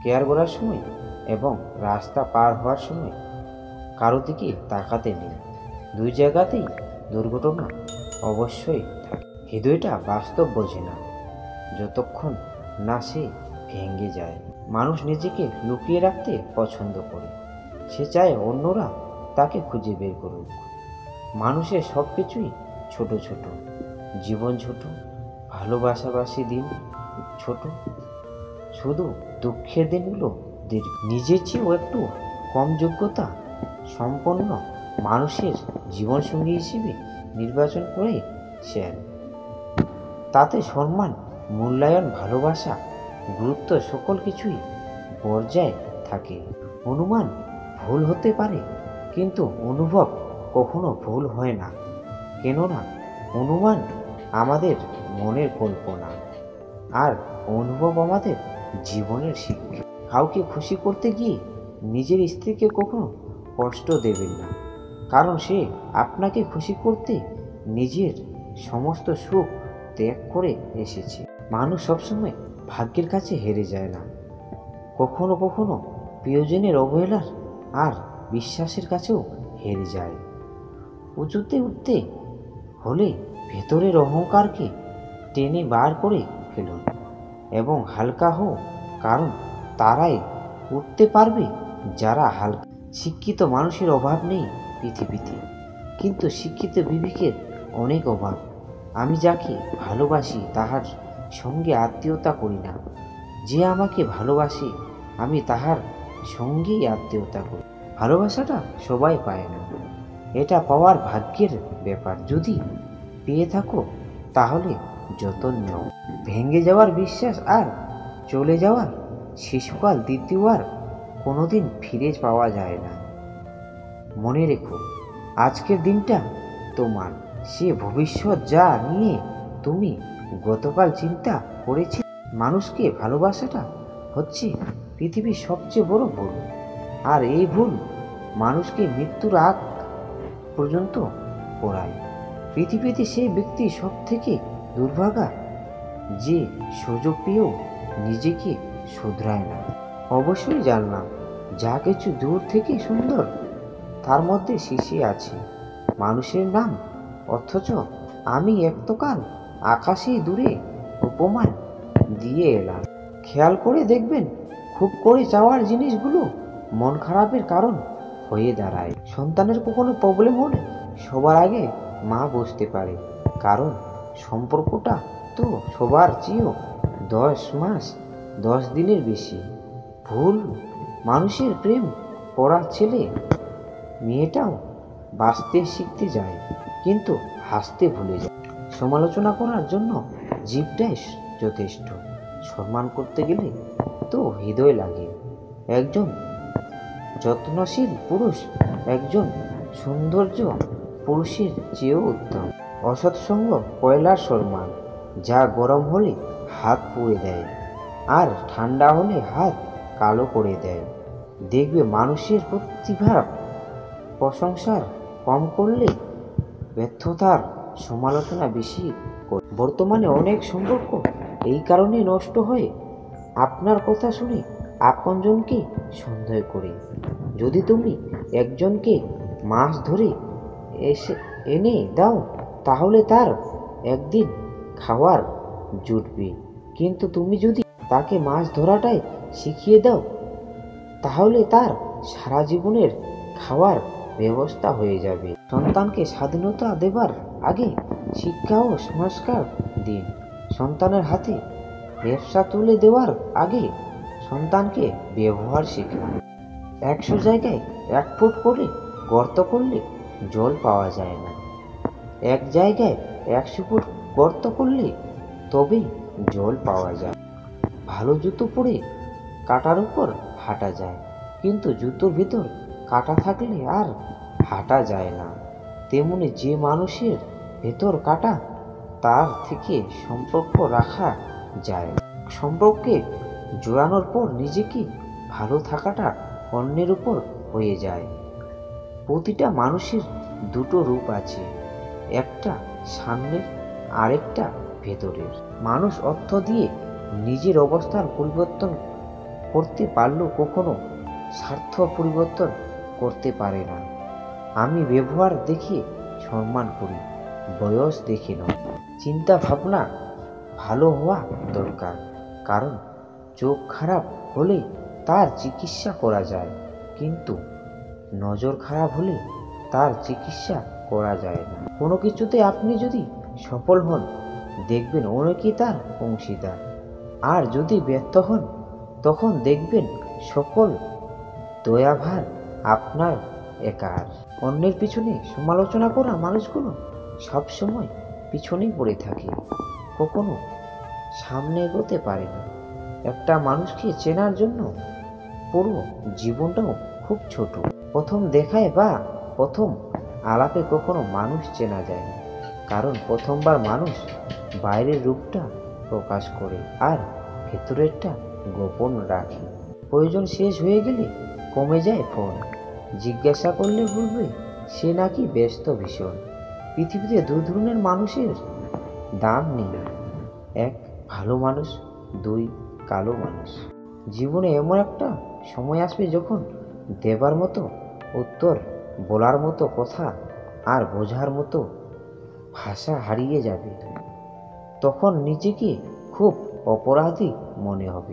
Care করার সময় এবং রাস্তা পার হওয়ার সময় কারো দিকে তাকাতে নেই। দুই জায়গাতেই দুর্ঘটনা অবশ্যই থাকে। হৃদয়টা বাস্তব বোঝে না যতক্ষণ না সে ভেঙে যায়। মানুষ নিজেকে লুকিয়ে রাখতে পছন্দ করে, সে চায় অন্যরা তাকে খুঁজে বের করুক। মানুষের সব কিছুই ছোট ছোট, জীবন ছোট, ভালোবাসাবাসি দিন ছোট, শুধু দুঃখের দিনগুলো দীর্ঘ। নিজের চেয়েও একটু কম যোগ্যতা সম্পন্ন মানুষের জীবনসঙ্গী হিসেবে নির্বাচন করে সে, তাতে সম্মান, মূল্যায়ন, ভালোবাসা, গুরুত্ব সকল কিছুই পর্যায়ে থাকে। অনুমান ভুল হতে পারে, কিন্তু অনুভব কখনো ভুল হয় না। কেননা অনুমান আমাদের মনের কল্পনা, আর অনুভব আমাদের জীবনের শিক্ষা। কাউকে খুশি করতে গিয়ে নিজের স্ত্রীকে কখনো কষ্ট দেবেন না, কারণ সে আপনাকে খুশি করতে নিজের সমস্ত সুখ ত্যাগ করে এসেছে। মানুষ সবসময় ভাগ্যের কাছে হেরে যায় না, কখনো কখনো প্রিয়জনের অবহেলার আর বিশ্বাসের কাছেও হেরে যায়। উঁচুতে উঠতে হলে ভেতরের অহংকারকে টেনে বার করে ফেলুন এবং হালকা হও, কারণ তারাই উঠতে পারবে যারা হালকা। শিক্ষিত মানুষের অভাব নেই পৃথিবীতে, কিন্তু শিক্ষিত বিবেকের অনেক অভাব। আমি যাকে ভালোবাসি তাহার সঙ্গে আত্মীয়তা করি না, যে আমাকে ভালোবাসে আমি তাহার সঙ্গেই আত্মীয়তা করি। ভালোবাসাটা সবাই পায় না, এটা পাওয়ার ভাগ্যের ব্যাপার। যদি পেয়ে থাকো তাহলে যতন নাও। ভেঙে যাওয়ার বিশ্বাস আর চলে যাওয়ার শিশুকাল দ্বিতীয়বার কোনোদিন ফিরে পাওয়া যায় না। মনে রেখো, আজকের দিনটা তোমার, সে ভবিষ্যৎ যা নিয়ে তুমি গতকাল চিন্তা করেছি। মানুষকে ভালোবাসাটা হচ্ছে পৃথিবীর সবচেয়ে বড় ভুল, আর এই ভুল মানুষকে মৃত্যুর আগ পর্যন্ত করায়। পৃথিবীতে সেই ব্যক্তি সব থেকে দুর্ভাগা যে সুযোগ পেয়েও নিজেকে শুধরায় না। অবশ্যই জানলাম যা কিছু দূর থেকে সুন্দর তার মধ্যে শিশি আছে মানুষের নাম, অথচ আমি একতকাল আকাশেই দূরে উপমান দিয়ে এলাম। খেয়াল করে দেখবেন, খুব করে চাওয়ার জিনিসগুলো মন খারাপের কারণ হয়ে দাঁড়ায়। সন্তানের কখনো প্রবলেম হলে সবার আগে মা বুঝতে পারে, কারণ সম্পর্কটা তো সবার চেয়েও 10 মাস 10 দিনের বেশি। ভুল মানুষের প্রেম পড়া ছেলে মেয়েটাও বাঁচতে শিখতে যায়, কিন্তু হাসতে ভুলে যায়। সমালোচনা করার জন্য জিভটাই যথেষ্ট, সম্মান করতে গেলে তো হৃদয় লাগে। একজন যত্নশীল পুরুষ একজন সৌন্দর্য পুরুষের চেয়েও উত্তম। অসৎসঙ্গ কয়লার সমান, যা গরম হলে হাত পুড়ে দেয় আর ঠান্ডা হলে হাত কালো করে দেয়। দেখবে মানুষের প্রতিভার প্রশংসার কম করলে ব্যর্থতার সমালোচনা বেশি করে। বর্তমানে অনেক সম্পর্ক এই কারণে নষ্ট হয়, আপনার কথা শুনে আপনজনকে সন্দেহ করে। যদি তুমি একজনকে মাছ ধরে এনে দাও তাহলে তার একদিন খাওয়ার জুটবে, কিন্তু তুমি যদি তাকে মাছ ধরাটাই শিখিয়ে দাও তাহলে তার সারা জীবনের খাওয়ার ব্যবস্থা হয়ে যাবে। সন্তানকে স্বাধীনতা দেবার আগে শিক্ষা ও সংস্কার দিন। সন্তানের হাতে ব্যবসা তুলে দেওয়ার আগে সন্তানকে ব্যবহার শেখান। 100 জায়গায় 1 ফুট করে গর্ত করলে জল পাওয়া যায় না, এক জায়গায় 100 ফুট গর্ত করলে তবেই জল পাওয়া যায়। ভালো জুতো পরে কাঁটার উপর হাঁটা যায়, কিন্তু জুতোর ভিতর কাঁটা থাকলে আর হাঁটা যায় না। তেমনি যে মানুষের ভেতর কাঁটা তার থেকে সম্পর্ক রাখা যায়। সম্পর্কে জোড়ানোর পর নিজেকে ভালো থাকাটা অন্যের উপর হয়ে যায়। প্রতিটা মানুষের দুটো রূপ আছে, একটা সামনের আরেকটা ভেতরের। মানুষ অর্থ দিয়ে নিজের অবস্থার পরিবর্তন করতে পারলেও কখনো স্বার্থ পরিবর্তন করতে পারে না। আমি ব্যবহার দেখে সম্মান করি, বয়স দেখে নয়। চিন্তা ভাবনা ভালো হওয়া দরকার, কারণ চোখ খারাপ হলে তার চিকিৎসা করা যায়, কিন্তু নজর খারাপ হলে তার চিকিৎসা করা যায় না। কোনো কিছুতে আপনি যদি সফল হন, দেখবেন অনেকেই তার অংশীদার, আর যদি ব্যর্থ হন তখন দেখবেন সকল দয়াভার আপনার একার। অন্যের পিছনে সমালোচনা করা মানুষগুলো সবসময় পিছনেই পড়ে থাকে, কখনো সামনে এগোতে পারে না। একটা মানুষকে চেনার জন্য পুরো জীবনটাও খুব ছোট। প্রথম দেখায় বা প্রথম আলাপে কখনো মানুষ চেনা যায় না, কারণ প্রথমবার মানুষ বাইরের রূপটা প্রকাশ করে আর ভেতরেরটা গোপন রাখে। প্রয়োজন শেষ হয়ে গেলে কমে যায় ফোন, জিজ্ঞাসা করলে বলবে সে নাকি ব্যস্ত ভীষণ। পৃথিবীতে দু ধরনের মানুষের দাম নেই, এক ভালো মানুষ, দুই কালো মানুষ। জীবনে এমন একটা সময় আসবে যখন দেবার মতো উত্তর, বলার মতো কথা আর বোঝার মতো ভাষা হারিয়ে যাবে। তখন নিজেকে খুব অপরাধী মনে হবে।